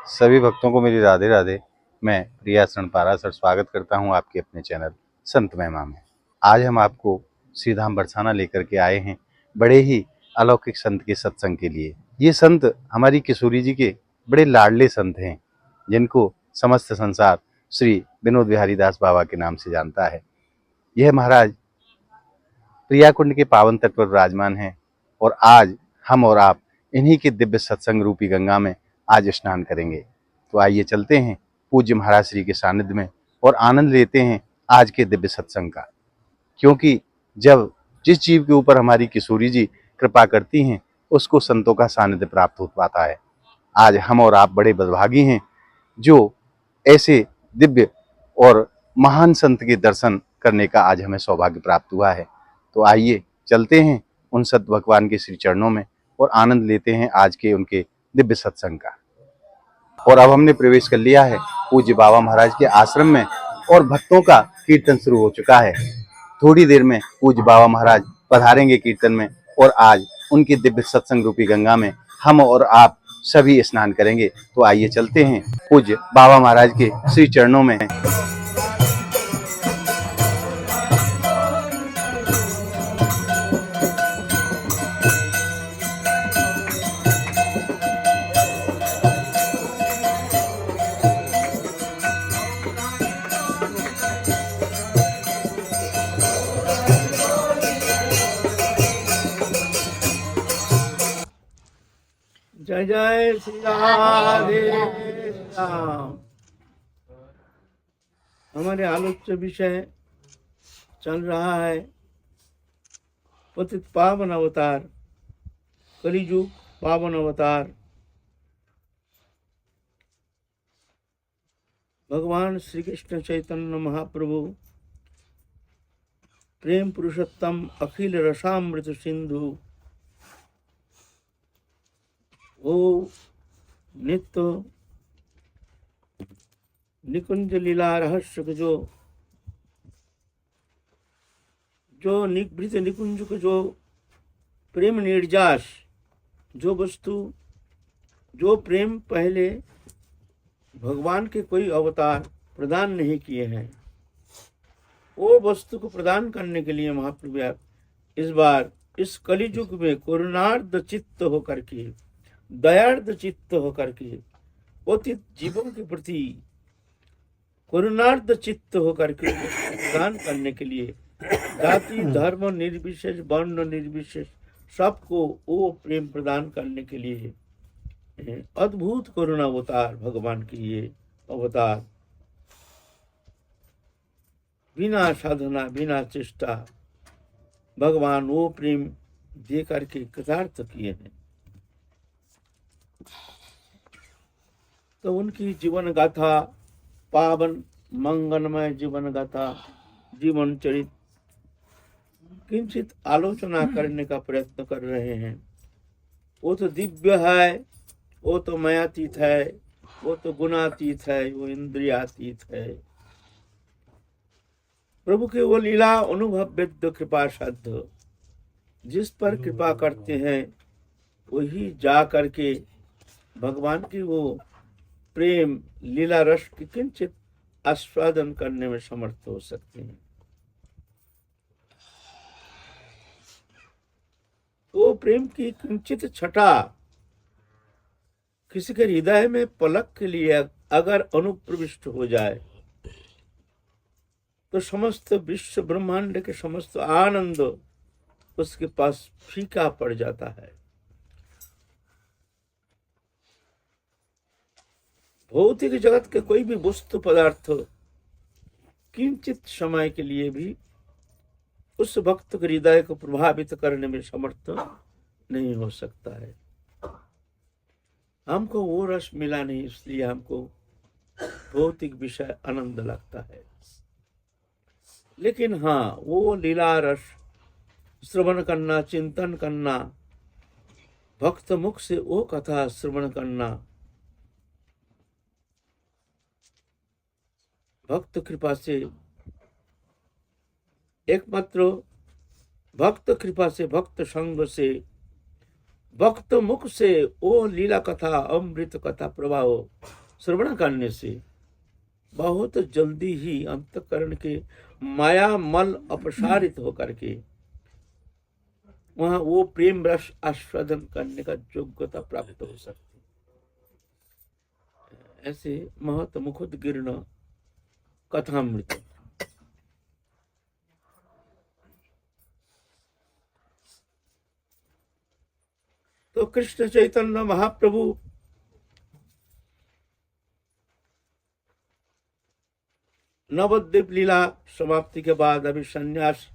सभी भक्तों को मेरी राधे राधे। मैं प्रिया शरण पाराशर स्वागत करता हूं आपके अपने चैनल संत महिमा में। आज हम आपको श्री धाम बरसाना लेकर के आए हैं बड़े ही अलौकिक संत के सत्संग के लिए। ये संत हमारी किशोरी जी के बड़े लाडले संत हैं, जिनको समस्त संसार श्री विनोद बिहारी दास बाबा के नाम से जानता है। यह महाराज प्रियाकुंड के पावन तट पर विराजमान हैं और आज हम और आप इन्हीं के दिव्य सत्संग रूपी गंगा में आज स्नान करेंगे। तो आइए चलते हैं पूज्य महाराज श्री के सानिध्य में और आनंद लेते हैं आज के दिव्य सत्संग का। क्योंकि जब जिस जीव के ऊपर हमारी किशोरी जी कृपा करती हैं, उसको संतों का सानिध्य प्राप्त हो पाता है। आज हम और आप बड़े बदभागी हैं जो ऐसे दिव्य और महान संत के दर्शन करने का आज हमें सौभाग्य प्राप्त हुआ है। तो आइए चलते हैं उन सत भगवान के श्री चरणों में और आनंद लेते हैं आज के उनके दिव्य सत्संग का। और अब हमने प्रवेश कर लिया है पूज्य बाबा महाराज के आश्रम में और भक्तों का कीर्तन शुरू हो चुका है। थोड़ी देर में पूज्य बाबा महाराज पधारेंगे कीर्तन में और आज उनकी दिव्य सत्संग रूपी गंगा में हम और आप सभी स्नान करेंगे। तो आइए चलते हैं पूज्य बाबा महाराज के श्री चरणों में। जय जय श्री राधे राम। हमारे आलोच्य विषय चल रहा है पतित पावन अवतार, कलियुग पावन अवतार भगवान श्री कृष्ण चैतन्य महाप्रभु, प्रेम पुरुषोत्तम अखिल रसामृत सिंधु, वो नित्य निकुंज लीला रहस्य को जो निभृत निकुंज को जो प्रेम निर्जास, जो वस्तु जो प्रेम पहले भगवान के कोई अवतार प्रदान नहीं किए हैं, वो वस्तु को प्रदान करने के लिए महाप्रभु इस बार इस कलियुग में करुणार्ध चित्त होकर के, दयार्द चित्त होकर के, पतित जीवों के प्रति करुणार्ध चित्त होकर के प्रदान करने के लिए जाति धर्म निर्विशेष, वर्ण निर्विशेष सबको वो प्रेम प्रदान करने के लिए अद्भुत करुणा अवतार भगवान की ये अवतार बिना साधना बिना चेष्टा भगवान वो प्रेम दे करके कृतार्थ किए हैं। तो उनकी जीवन गाथा, पावन मंगलमय जीवन गाथा, जीवन चरित किंचित आलोचना करने का प्रयत्न कर रहे हैं। वो तो दिव्य है, वो तो मयातीत है, वो तो गुणातीत है, वो इंद्रियातीत है। प्रभु के वो लीला अनुभव वेद्य कृपा साध्य, जिस पर कृपा करते हैं वही जा करके भगवान की वो प्रेम लीला रस की किंचित आस्वादन करने में समर्थ हो सकते हैं। तो प्रेम की किंचित छटा किसी के हृदय में पलक के लिए अगर अनुप्रविष्ट हो जाए तो समस्त विश्व ब्रह्मांड के समस्त आनंद उसके पास फीका पड़ जाता है। भौतिक जगत के कोई भी वस्तु पदार्थ किंचित समय के लिए भी उस भक्त के हृदय को प्रभावित करने में समर्थ नहीं हो सकता है। हमको वो रस मिला नहीं, इसलिए हमको भौतिक विषय आनंद लगता है। लेकिन हाँ, वो लीला रस श्रवण करना, चिंतन करना, भक्त मुख से वो कथा श्रवण करना, भक्त कृपा से, एकमात्र भक्त कृपा से, भक्त संग से भक्त मुख से ओ लीला कथा अमृत कथा प्रवाह श्रवण करने से बहुत जल्दी ही अंतकरण के माया मल अपसारित होकर के वहां वो प्रेम रस आस्वादन करने का योग्यता प्राप्त हो सकती। ऐसे महत मुखुद गिरण कथामृत। तो कृष्ण चैतन्य महाप्रभु नवद्वीप लीला समाप्ति के बाद अभी संन्यास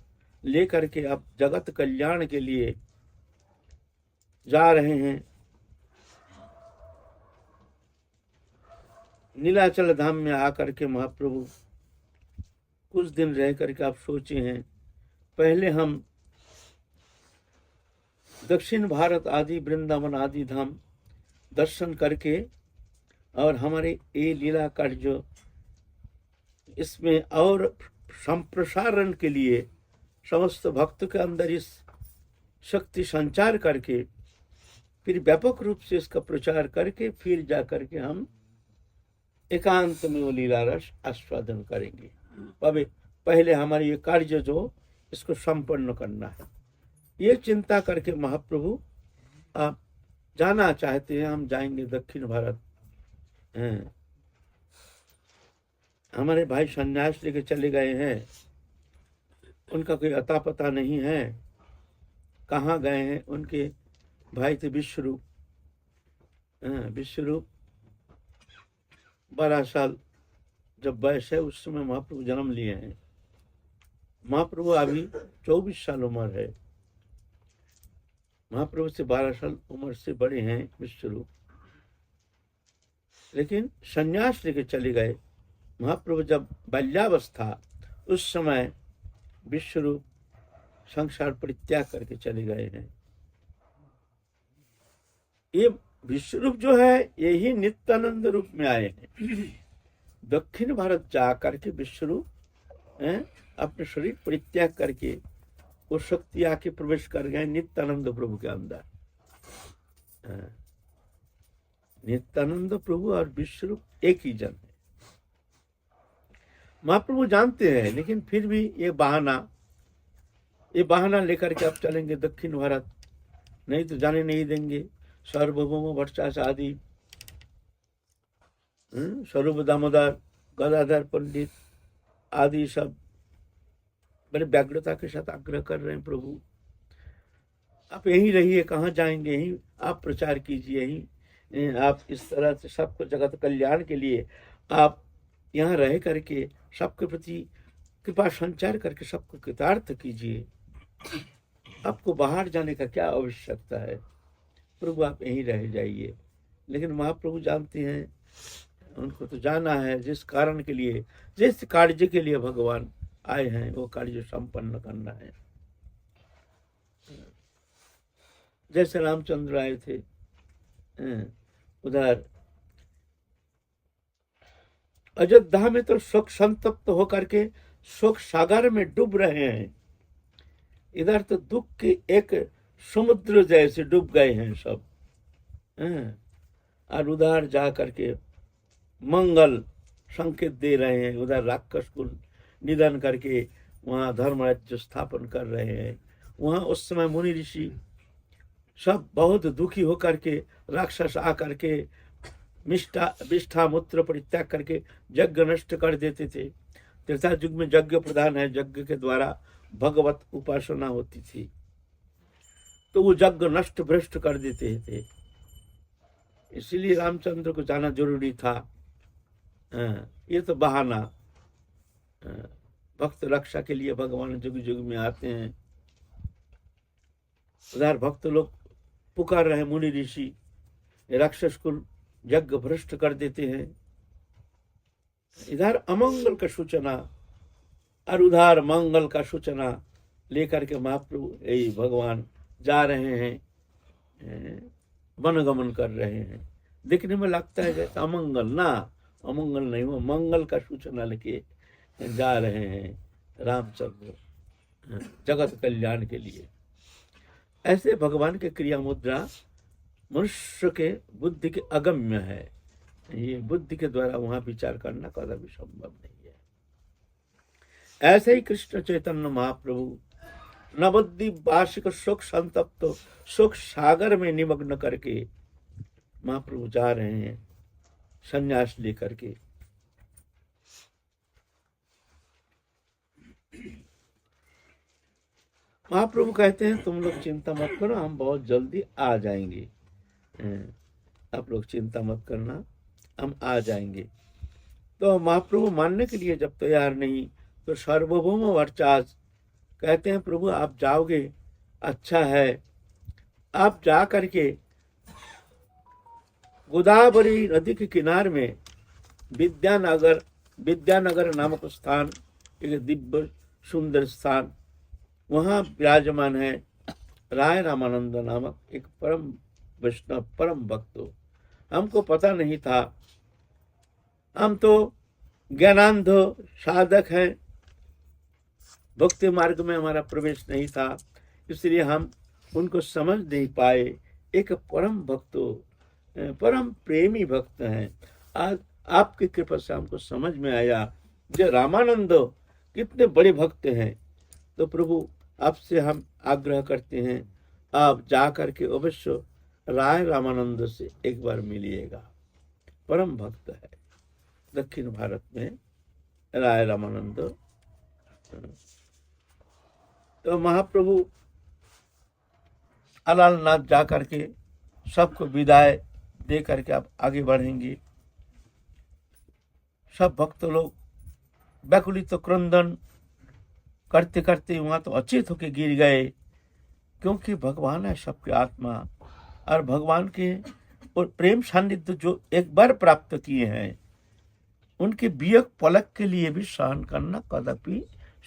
लेकर के अब जगत कल्याण के लिए जा रहे हैं। नीलाचल धाम में आकर के महाप्रभु कुछ दिन रह करके आप सोचे हैं, पहले हम दक्षिण भारत आदि वृंदावन आदि धाम दर्शन करके और हमारे ये लीला कार्य इसमें और संप्रसारण के लिए समस्त भक्त के अंदर इस शक्ति संचार करके फिर व्यापक रूप से इसका प्रचार करके फिर जा करके हम एकांत में वो लीला रस आस्वादन करेंगे। पहले हमारी ये कार्य जो इसको संपन्न करना है, ये चिंता करके महाप्रभु आप जाना चाहते हैं। हम जाएंगे दक्षिण भारत। हमारे भाई सन्यास लेके चले गए हैं, उनका कोई अता पता नहीं है, कहाँ गए हैं। उनके भाई थे विश्वरूप। विश्वरूप 12 साल जब वयस है उस समय महाप्रभु जन्म लिए हैं। महाप्रभु अभी 24 साल उम्र है। महाप्रभु से 12 साल उम्र से बड़े हैं विश्वरूप, लेकिन सन्यास लेके चले गए। महाप्रभु जब बाल्यावस्था उस समय विश्वरूप संसार परित्याग करके चले गए हैं। ये विश्वरूप जो है यही नित्यानंद रूप में आए हैं। दक्षिण भारत जाकर के विश्वरूप अपने शरीर परित्याग करके वो शक्ति आके प्रवेश कर गए नित्यानंद प्रभु के अंदर। नित्यानंद प्रभु और विश्वरूप एक ही जन है। महाप्रभु जानते हैं, लेकिन फिर भी ये बहाना लेकर के आप चलेंगे दक्षिण भारत, नहीं तो जाने नहीं देंगे। सार्वभौम भट्टाचार्य, स्वरूप दामोदर, गदाधर पंडित आदि सब बड़े व्यग्रता के साथ आग्रह कर रहे हैं, प्रभु आप यहीं रहिए, कहाँ जाएंगे, यहीं आप प्रचार कीजिए, यहीं आप इस तरह से सबको जगत कल्याण के लिए आप यहाँ रह करके सबके प्रति कृपा संचार करके सबको कृतार्थ कीजिए। आपको बाहर जाने का क्या आवश्यकता है, प्रभु आप यहीं रह जाइए। लेकिन महाप्रभु जानते हैं, उनको तो जाना है जिस कारण के लिए, जिस कार्य के लिए भगवान आए हैं वो कार्य संपन्न करना है। जैसे रामचंद्र आए थे उधर अयोध्या में तो शोक संतप्त होकर के शोक सागर में डूब रहे हैं, इधर तो दुख के एक समुद्र जैसे डूब गए हैं सब। और उधर जा करके मंगल संकेत दे रहे हैं, उधर राक्षस को निधन करके वहाँ धर्म राज्य स्थापन कर रहे हैं। वहाँ उस समय मुनि ऋषि सब बहुत दुखी होकर के राक्षस आकर के विष्ठा मूत्र परित्याग करके यज्ञ नष्ट कर देते थे। त्रेता युग में यज्ञ प्रधान है, यज्ञ के द्वारा भगवत उपासना होती थी, तो वो यज्ञ नष्ट भ्रष्ट कर देते थे। इसीलिए रामचंद्र को जाना जरूरी था। ये तो बहाना, भक्त रक्षा के लिए भगवान युग युग में आते हैं। उधर भक्त लोग पुकार रहे मुनि ऋषि, राक्षस को यज्ञ भ्रष्ट कर देते हैं। इधर अमंगल का सूचना और उधर मंगल का सूचना लेकर के महाप्रभु यही भगवान जा रहे हैं, वनगमन कर रहे हैं। देखने में लगता है जैसे अमंगल, ना अमंगल नहीं, वो मंगल का सूचना लेके जा रहे हैं रामचंद्र जगत कल्याण के लिए। ऐसे भगवान के क्रिया मुद्रा मनुष्य के बुद्धि के अगम्य है। ये बुद्धि के द्वारा वहां विचार करना कदापि संभव नहीं है। ऐसे ही कृष्ण चैतन्य महाप्रभु नवद्वीप वार्षिक शोक संतप्त शोक सागर में निमग्न करके महाप्रभु जा रहे हैं संन्यास लेकर के। महाप्रभु कहते हैं तुम लोग चिंता मत करो, हम बहुत जल्दी आ जाएंगे। आप लोग चिंता मत करना, हम आ जाएंगे। तो महाप्रभु मानने के लिए जब तैयार नहीं, तो सार्वभौम वर्चास कहते हैं प्रभु आप जाओगे अच्छा है, आप जा करके गोदावरी नदी के किनारे में विद्यानगर नामक स्थान, एक दिव्य सुंदर स्थान, वहां विराजमान है राय रामानंद नामक एक परम वैष्णव परम भक्त। हमको पता नहीं था, हम तो ज्ञानांध साधक हैं, भक्ति मार्ग में हमारा प्रवेश नहीं था, इसलिए हम उनको समझ नहीं पाए। एक परम भक्त, परम प्रेमी भक्त हैं। आज आपकी कृपा से हमको समझ में आया जो रामानंद कितने बड़े भक्त हैं। तो प्रभु आपसे हम आग्रह करते हैं, आप जा करके अवश्य राय रामानंद से एक बार मिलिएगा। परम भक्त है दक्षिण भारत में राय रामानंद। तो महाप्रभु अलालनाथ जा करके सबको विदाई दे करके आप आगे बढ़ेंगे। सब भक्त लोग व्याकुलित क्रंदन करते करते वहां तो अचेत होके गिर गए, क्योंकि भगवान है सबकी आत्मा, और भगवान के और प्रेम सानिध्य जो एक बार प्राप्त किए हैं, उनके वियोग पलक के लिए भी सहन करना कदापि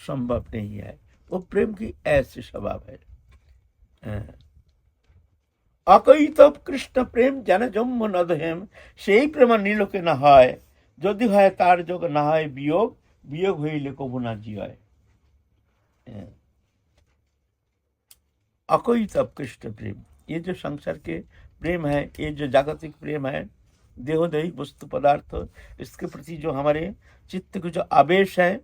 संभव नहीं है। वो प्रेम की ऐसी स्वभाव है। अकई तो कृष्ण प्रेम जन जम नदहेम, সেই প্রেম নীলকে না হয়, যদি হয় তার যোগ না হয় বিয়োগ, বিয়োগ হইলে কবু না জিয়। अकोई तब कृष्ण प्रेम, ये जो संसार के प्रेम है, ये जो जागतिक प्रेम है, देहोदैहिक वस्तु पदार्थ, इसके प्रति जो हमारे चित्त को जो आवेश है,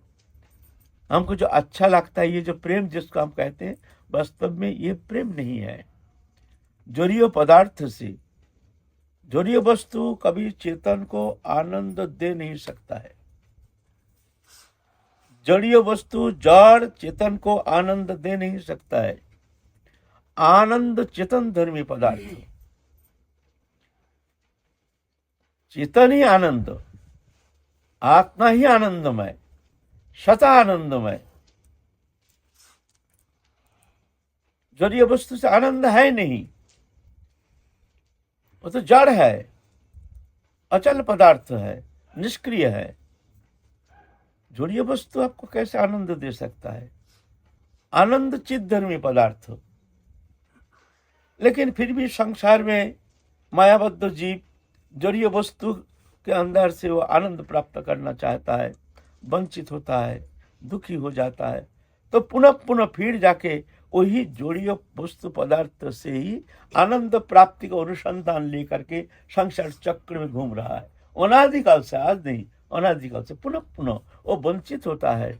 हमको जो अच्छा लगता है, ये जो प्रेम जिसको हम कहते हैं, वास्तव में ये प्रेम नहीं है। जड़ीय पदार्थ से जड़ीय वस्तु कभी चेतन को आनंद दे नहीं सकता है। जड़ीय वस्तु जड़ चेतन को आनंद दे नहीं सकता है। आनंद चेतन धर्मी पदार्थ, चेतन ही आनंद, आत्मा ही आनंदमय, सता आनंदमय। जड़ीय वस्तु से आनंद है नहीं, वो तो जड़ है, अचल पदार्थ है, निष्क्रिय है। जड़ीय वस्तु आपको कैसे आनंद दे सकता है? आनंद चित धर्मी पदार्थ। लेकिन फिर भी संसार में मायाबद्ध जीव जड़ीय वस्तु के अंदर से वो आनंद प्राप्त करना चाहता है, वंचित होता है, दुखी हो जाता है, तो पुनः पुनः फिर जाके वही जड़ीय वस्तु पदार्थ से ही आनंद प्राप्ति का अनुसंधान लेकर के संसार चक्र में घूम रहा है। अनादिकाल से, आज नहीं, अनादिकाल से पुनः पुनः वो वंचित होता है,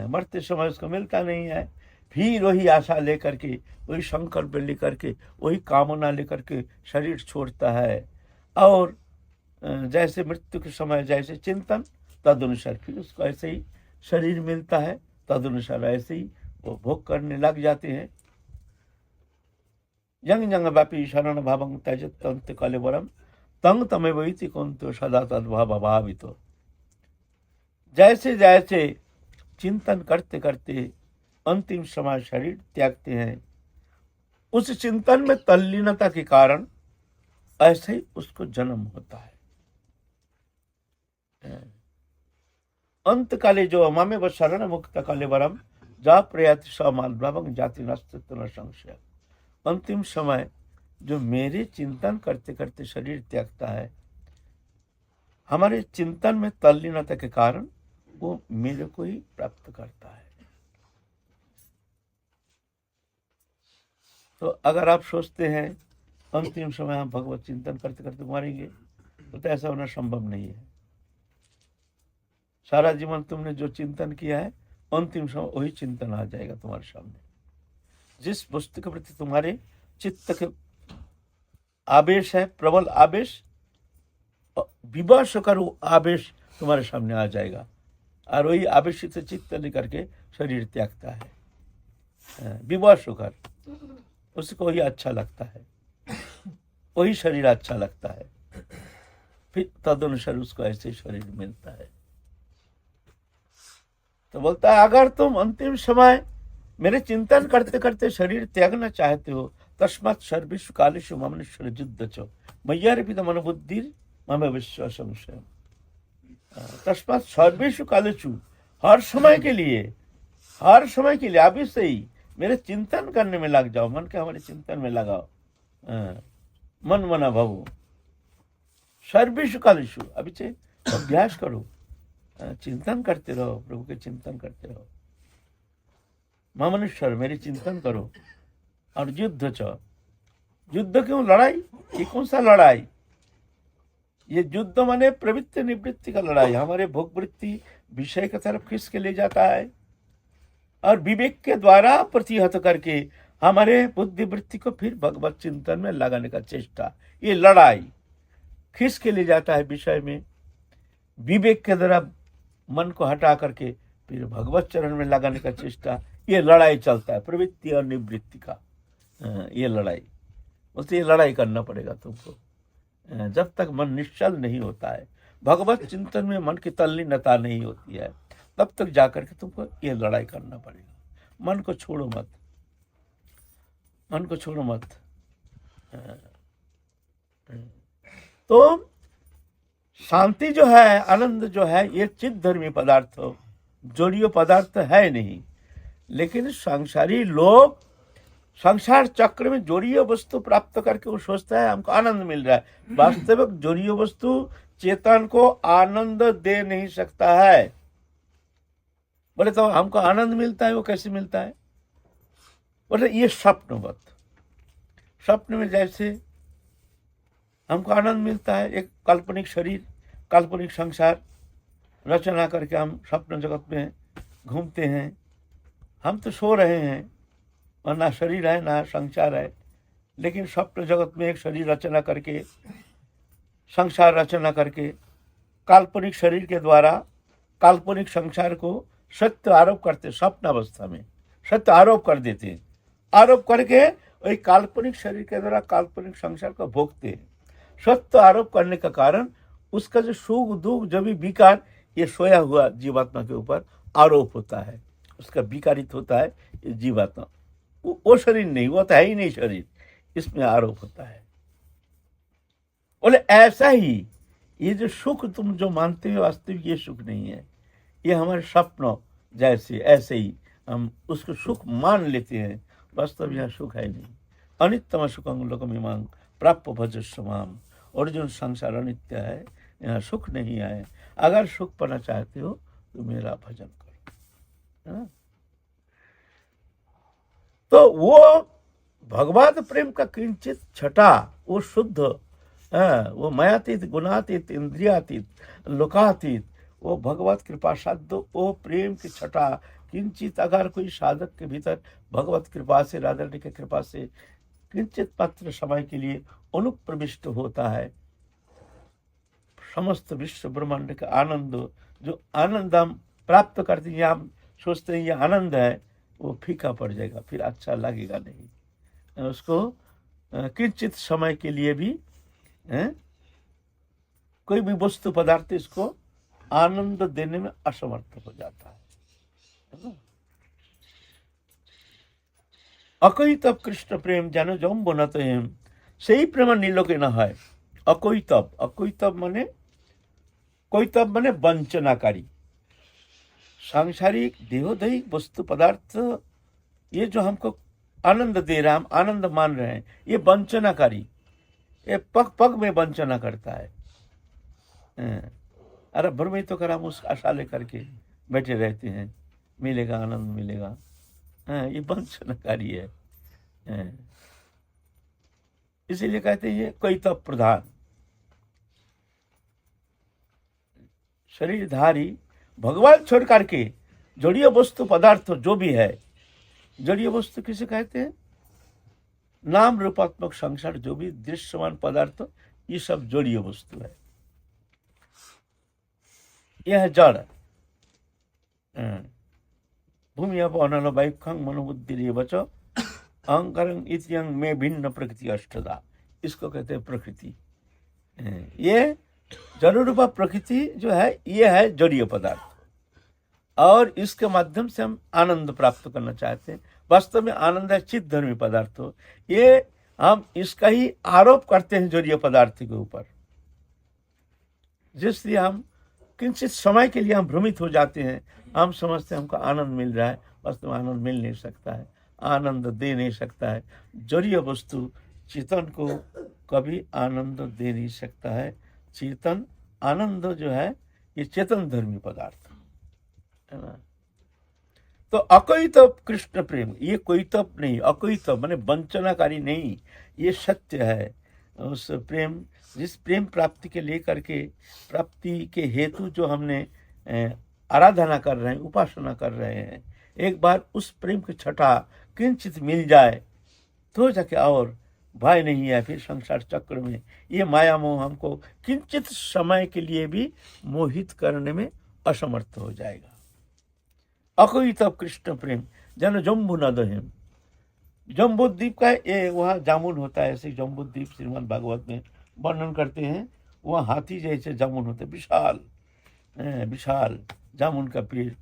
मरते समय उसको मिलता नहीं है। फिर वही आशा लेकर के, वही संकल्प लेकर के, वही कामना लेकर के शरीर छोड़ता है, और जैसे मृत्यु के समय जैसे चिंतन, तदनुसार फिर उसको ऐसे ही शरीर मिलता है, तदनुसार ऐसे ही वो भोग करने लग जाते हैं। जंग जंग व्यापी शरण भावं त्यजत अंत कलेवरम तंग तमे वैति कुंतो सदा तद्भाव भावित। जैसे जैसे चिंतन करते करते अंतिम समय शरीर त्यागते हैं, उस चिंतन में तल्लीनता के कारण ऐसे ही उसको जन्म होता है। अंत काले जो ममे व शरण मुक्त कलेवरम जा प्रयाति समाल जाति नस्तित्व न संशय। अंतिम समय जो मेरे चिंतन करते करते शरीर त्यागता है, हमारे चिंतन में तल्लीनता के कारण वो मेरे को ही प्राप्त करता है। तो अगर आप सोचते हैं अंतिम समय हम भगवत चिंतन करते करते मरेंगे, तो ऐसा होना संभव नहीं है। सारा जीवन तुमने जो चिंतन किया है, अंतिम समय वही चिंतन आ जाएगा तुम्हारे सामने। जिस वस्तु के प्रति तुम्हारे चित्त के आवेश है, प्रबल आवेश, विवश होकर वो आवेश तुम्हारे सामने आ जाएगा, और वही आवेशित चित्त लेकर के शरीर त्यागता है। विवश होकर उसको वही अच्छा लगता है, वही शरीर अच्छा लगता है, फिर तदनुसार उसको ऐसे शरीर मिलता है। तो बोलता है, अगर तुम अंतिम समय मेरे चिंतन करते करते शरीर त्यागना चाहते हो, तस्मात् सर्वेषु कालेषु ममनेश्वर युद्ध चो मय्यार्पित मनोबुद्धिर मम विश्व संशय। तस्मात् सर्वेषु कालेषु, हर समय के लिए, हर समय के लिए अभी से ही मेरे चिंतन करने में लग जाओ, मन के हमारे चिंतन में लगाओ। मन मना भवो सर्वेषु कालेषु, अभी से अभ्यास करो, चिंतन करते रहो, प्रभु के चिंतन करते रहो। ममनेश्वर, मेरी चिंतन करो। और युद्ध च, युद्ध क्यों? लड़ाई। ये कौन सा लड़ाई? ये युद्ध माने प्रवृत्ति निवृत्ति का लड़ाई। हमारे भोग वृत्ति विषय की तरफ खींच के ले जाता है, और विवेक के द्वारा प्रतिहत करके हमारे बुद्धि वृत्ति को फिर भगवत चिंतन में लगाने का चेष्टा। ये लड़ाई खींच के ले जाता है विषय में, विवेक के द्वारा मन को हटा करके फिर भगवत चरण में लगाने का चेष्टा। ये लड़ाई चलता है प्रवृत्ति और निवृत्ति का। ये लड़ाई बोलते, ये लड़ाई करना पड़ेगा तुमको। जब तक मन निश्चल नहीं होता है, भगवत चिंतन में मन की तल्लीनता नहीं होती है, तब तक जाकर के तुमको ये लड़ाई करना पड़ेगा। मन को छोड़ो मत, मन को छोड़ो मत। तो शांति जो है, आनंद जो है, ये चित्त धर्मी पदार्थ, जोड़ियो पदार्थ है नहीं। लेकिन संसारी लोग संसार चक्र में जोड़िए वस्तु प्राप्त करके वो सोचता है हमको आनंद मिल रहा है। वास्तविक जोड़िए वस्तु चेतन को आनंद दे नहीं सकता है। बोले तो हमको आनंद मिलता है, वो कैसे मिलता है? बोले ये स्वप्नवत, स्वप्न में जैसे हमको आनंद मिलता है, एक काल्पनिक शरीर, काल्पनिक संसार रचना करके हम स्वप्न जगत में घूमते हैं। हम तो सो रहे हैं और ना शरीर है ना संसार है, लेकिन स्वप्न जगत में एक शरीर रचना करके, संसार रचना करके, काल्पनिक शरीर के द्वारा काल्पनिक संसार को सत्य आरोप करते, स्वप्न अवस्था में सत्य आरोप कर देते हैं। आरोप करके वही काल्पनिक शरीर के द्वारा काल्पनिक संसार को भोगते हैं। सत्य आरोप करने का कारण उसका जो सुख दुख, जब भी विकार, ये सोया हुआ जीवात्मा के ऊपर आरोप होता है, उसका विकारित होता है ये जीवात्मा। वो शरीर नहीं, वो तो है ही नहीं शरीर, इसमें आरोप होता है। बोले ऐसा ही ये जो सुख तुम जो मानते हो, वास्तविक ये सुख नहीं है, ये हमारे स्वप्न जैसे, ऐसे ही हम उसको सुख मान लेते हैं, वास्तव यह सुख है नहीं। अनित्यम सुखं लोकमिमां प्राप्य भजस्व माम। अर्जुन, संसार अनित्य है, यहाँ सुख नहीं है। अगर सुख पाना चाहते हो तो मेरा भजन करो। है? तो वो भगवत प्रेम का किंचित छटा, वो शुद्ध, वो मयातीत, गुणातीत, इंद्रियातीत, लोकातीत, वो भगवत कृपा साध्य, वो प्रेम की छटा किंचित अगर कोई साधक के भीतर भगवत कृपा से, राधा रानी की कृपा से किंचित मात्र समय के लिए अनुप्रविष्ट होता है, समस्त विश्व ब्रह्मांड का आनंद, जो आनंद हम प्राप्त करते हैं, हम सोचते हैं ये आनंद है, वो फीका पड़ जाएगा, फिर अच्छा लगेगा नहीं। उसको किंचित समय के लिए भी कोई भी वस्तु पदार्थ इसको आनंद देने में असमर्थ हो जाता है। अकैतव कृष्ण प्रेम जानो जम बनत हेम, সেই প্রেম নীলকে না হয়। अकैतव, अकैतव माने, কৈতव माने वंचनाकारी। सांसारिक देहोदैहिक वस्तु पदार्थ ये जो हमको आनंद दे रहा है, हम आनंद मान रहे हैं, ये वंचनाकारी, ये पग पग में वंचना करता है। अरे भर में तो कर हम उस आशा लेकर के बैठे रहते हैं, मिलेगा आनंद मिलेगा। ये वंचनाकारी है। इसीलिए कहते हैं ये कैतव प्रधान। शरीरधारी भगवान छोड़ करके जड़ीय वस्तु पदार्थ जो भी है, जड़ीय वस्तु किसे कहते हैं? नाम रूपात्मक संसार जो भी दृश्यमान पदार्थ, ये सब जड़ीय वस्तु है। यह है जड़। भूमि अनल वायुखंग मनोबुद्धि बच अहंकारं इत्यंग में भिन्न प्रकृति अष्टदा, इसको कहते हैं प्रकृति। ये जड़ रूपा प्रकृति जो है, ये है जड़ीय पदार्थ, और इसके माध्यम से हम आनंद प्राप्त करना चाहते हैं। वास्तव में आनंद है चित्त धर्मी पदार्थ हो, ये हम इसका ही आरोप करते हैं जड़ीय पदार्थ के ऊपर, जिसलिए हम किंचित समय के लिए हम भ्रमित हो जाते हैं। हम समझते हैं हमको आनंद मिल रहा है, वास्तव में आनंद मिल नहीं सकता है, आनंद दे नहीं सकता है। जड़ीय वस्तु चेतन को कभी आनंद दे नहीं सकता है। चेतन आनंद जो है ये चेतन धर्मी पदार्थ है ना। तो अकैतव कृष्ण प्रेम, ये कोईतव नहीं, अकैतव माने वंचनाकारी नहीं, ये सत्य है। उस प्रेम, जिस प्रेम प्राप्ति के लेकर के, प्राप्ति के हेतु जो हमने आराधना कर रहे हैं, उपासना कर रहे हैं, एक बार उस प्रेम की छटा किंचित मिल जाए तो जाके और भय नहीं है फिर संसार चक्र में। ये माया मोह हमको किंचित समय के लिए भी मोहित करने में असमर्थ हो जाएगा। अकैतव कृष्ण प्रेम जन जम्बू नदहिम, जम्बू द्वीप का ये वहाँ जामुन होता है, ऐसे जम्बू द्वीप श्रीमद् भागवत में वर्णन करते हैं। वहाँ हाथी जैसे जामुन होते, विशाल विशाल जामुन का पेड़,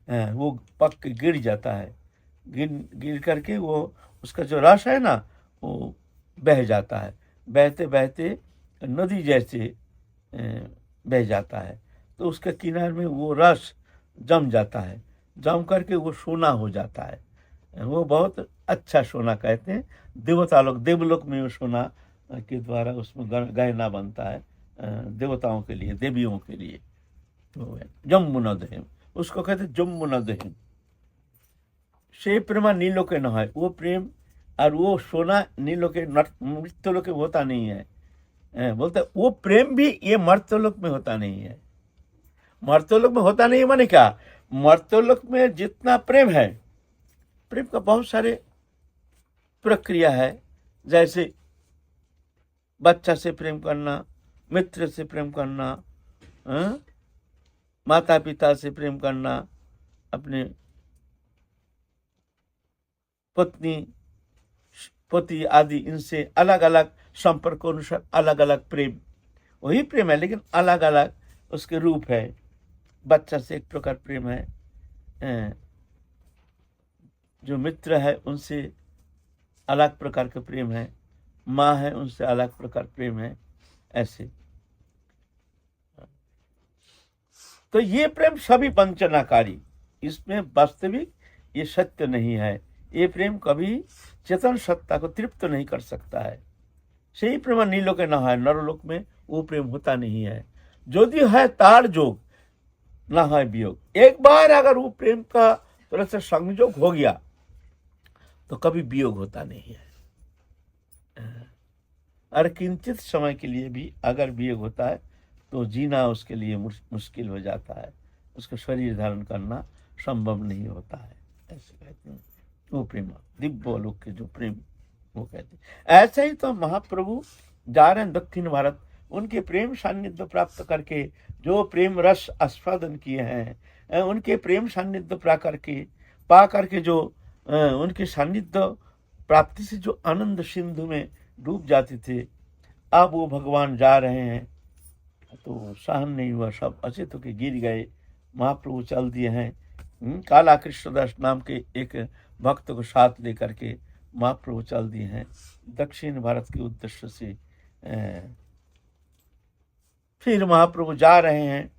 वो पक के गिर जाता है, गिर करके वो उसका जो रस है ना वो बह जाता है, बहते बहते नदी जैसे बह जाता है। तो उसके किनारे में वो रस जम जाता है, जम करके वो सोना हो जाता है। वो बहुत अच्छा सोना कहते हैं। देवलोक में वो सोना के द्वारा उसमें गहना बनता है देवताओं के लिए, देवियों के लिए। तो जम्बुनदहिम, उसको कहते हैं जम्बुनदहिम। से प्रेमा नीलोके न है, वो प्रेम और वो सोना नीलोके मृत्युलोक में होता नहीं है। बोलते वो प्रेम भी ये मर्त्यलोक में होता नहीं है। मर्त्यलोक में होता नहीं माने क्या? मर्त्यलोक में जितना प्रेम है, प्रेम का बहुत सारे प्रक्रिया है। जैसे बच्चा से प्रेम करना, मित्र से प्रेम करना, माता पिता से प्रेम करना, अपने पत्नी पति आदि, इनसे अलग अलग संपर्क अनुसार अलग अलग प्रेम, वही प्रेम है लेकिन अलग अलग उसके रूप है। बच्चा से एक प्रकार प्रेम है, जो मित्र है उनसे अलग प्रकार का प्रेम है, माँ है उनसे अलग प्रकार प्रेम है, ऐसे। तो ये प्रेम सभी वंचनाकारी, इसमें वास्तविक ये सत्य नहीं है। ये प्रेम कभी चेतन सत्ता को तृप्त नहीं कर सकता है। सही प्रेम नीलोक न है, नरलोक में वो प्रेम होता नहीं है। यदि है तार जोग न है वियोग। एक बार अगर वो प्रेम का तरह से संयोग हो गया तो कभी वियोग होता नहीं है। और किंचित समय के लिए भी अगर वियोग होता है तो जीना उसके लिए मुश्किल हो जाता है, उसका शरीर धारण करना संभव नहीं होता है, ऐसे कहते हैं। वो प्रेम दिव्य लोक के जो प्रेम वो कहते हैं। ऐसे ही तो महाप्रभु जा रहे हैं दक्षिण भारत, उनके प्रेम सान्निध्य प्राप्त करके जो प्रेम रस आस्वादन किए हैं, उनके प्रेम सान्निध्य पा करके जो उनके सान्निध्य प्राप्ति से जो आनंद सिंधु में डूब जाते थे, अब वो भगवान जा रहे हैं तो सहन नहीं हुआ, सब अचेत होकर गिर गए। महाप्रभु चल दिए हैं। काला कृष्णदास नाम के एक भक्त को साथ लेकर के महाप्रभु चल दिए हैं दक्षिण भारत के उद्देश्य से। फिर महाप्रभु जा रहे हैं,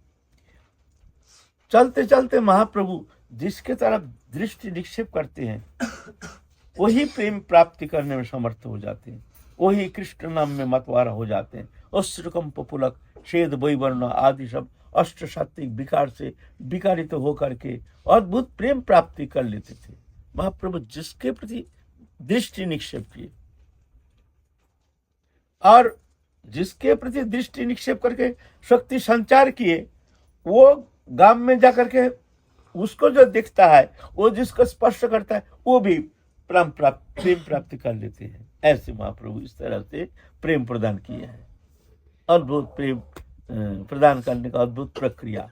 चलते चलते महाप्रभु जिसके तरफ दृष्टि निक्षेप करते हैं वही प्रेम प्राप्ति करने में समर्थ हो जाते हैं, वही कृष्ण नाम में मतवारा हो जाते हैं। अस्त्रकंप पुलक शेद वैवर्ण आदि सब अष्ट सात्विक विकार से विकारित तो होकर के अद्भुत प्रेम प्राप्ति कर लेते थे। महाप्रभु जिसके प्रति दृष्टि निक्षेप किए और जिसके प्रति दृष्टि निक्षेप करके शक्ति संचार किए, वो गांव में जाकर के उसको जो दिखता है, वो जिसको स्पर्श करता है, वो भी प्रेम प्राप्ति कर लेते हैं। ऐसे महाप्रभु इस तरह से प्रेम प्रदान किए हैं। अद्भुत प्रेम प्रदान करने का अद्भुत प्रक्रिया।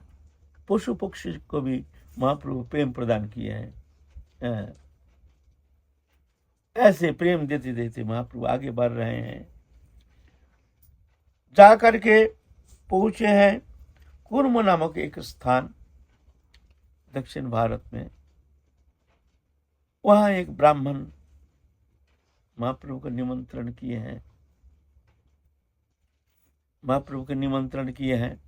पशु पक्षी को भी महाप्रभु प्रेम प्रदान किए हैं। ऐसे प्रेम देते देते महाप्रभु आगे बढ़ रहे हैं। जा करके पहुंचे हैं कुर्म नामक एक स्थान दक्षिण भारत में। वहां एक ब्राह्मण महाप्रभु को निमंत्रण किए हैं, महाप्रभु के निमंत्रण किए हैं।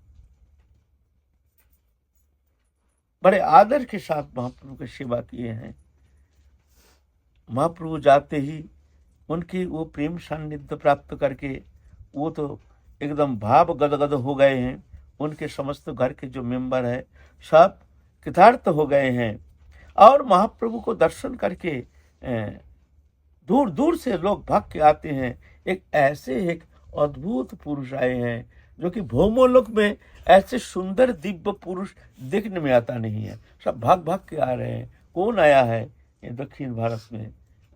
बड़े आदर के साथ महाप्रभु की सेवा किए हैं। महाप्रभु जाते ही उनकी वो प्रेम सान्निध्य प्राप्त करके वो तो एकदम भाव गदगद हो गए हैं। उनके समस्त घर के जो मेंबर है सब कृतार्थ हो गए हैं। और महाप्रभु को दर्शन करके दूर दूर से लोग भाग के आते हैं। एक अद्भुत पुरुष आए हैं जो कि भौमोलोक में ऐसे सुंदर दिव्य पुरुष देखने में आता नहीं है। सब भाग भाग के आ रहे हैं। कौन आया है ये दक्षिण भारत में,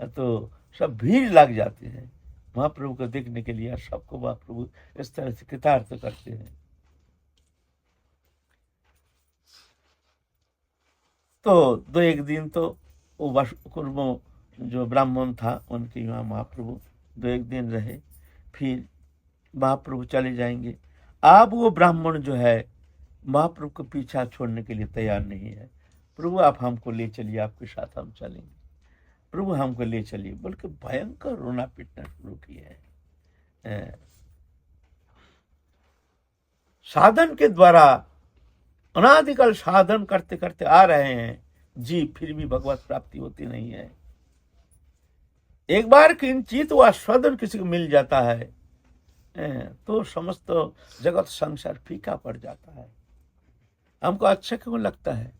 तो सब भीड़ लग जाते हैं महाप्रभु को देखने के लिए। सबको महाप्रभु इस तरह से कृतार्थ करते हैं। तो दो एक दिन तो वो कुर्म जो ब्राह्मण था उनके यहाँ महाप्रभु 2-1 दिन रहे, फिर महाप्रभु चले जाएंगे। अब वो ब्राह्मण जो है महाप्रभु को पीछा छोड़ने के लिए तैयार नहीं है। प्रभु आप हमको ले चलिए, आपके साथ हम चलेंगे, प्रभु हमको ले चलिए, बल्कि भयंकर रोना पीटना शुरू किया है। साधन के द्वारा अनादिकाल साधन करते करते आ रहे हैं जी, फिर भी भगवत प्राप्ति होती नहीं है। एक बार किंचित वह साधन किसी को मिल जाता है तो समस्त जगत संसार फीका पड़ जाता है। हमको अच्छा क्यों लगता है,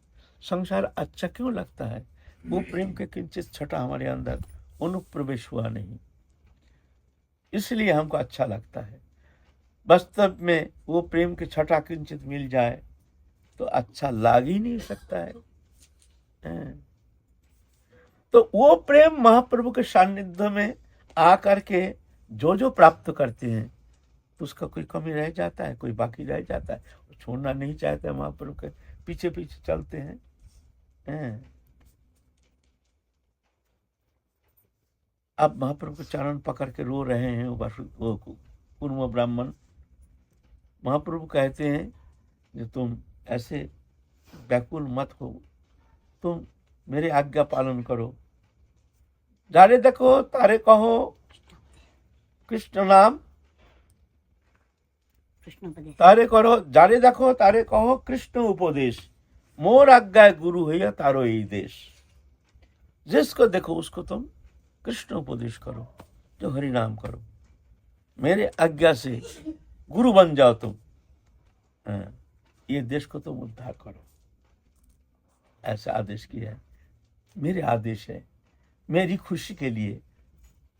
संसार अच्छा क्यों लगता है? वो प्रेम के किंचित छटा हमारे अंदर अनुप्रवेश हुआ नहीं, इसलिए हमको अच्छा लगता है। वास्तव में वो प्रेम के छटा किंचित मिल जाए तो अच्छा लाग ही नहीं सकता है। तो वो प्रेम महाप्रभु के सानिध्य में आकर के जो जो प्राप्त करते हैं तो उसका कोई कमी रह जाता है, कोई बाकी रह जाता है। छोड़ना नहीं चाहते हैं, महाप्रभु के पीछे पीछे चलते हैं। अब महाप्रभु के चरण पकड़ के रो रहे हैं वो कुर्म ब्राह्मण। महाप्रभु कहते हैं कि तुम ऐसे व्याकुल मत हो, तुम मेरे आज्ञा पालन करो। जारे देखो तारे कहो कृष्ण नाम, तारे करो जारे देखो तारे कहो कृष्ण उपदेश, मोर आज्ञा गुरु है तारो यही देश। जिसको देखो उसको तुम कृष्ण उपदेश करो, जो हरि नाम करो, मेरे आज्ञा से गुरु बन जाओ तुम, ये देश को तुम उद्धार करो। ऐसा आदेश किया है। मेरे आदेश है, मेरी खुशी के लिए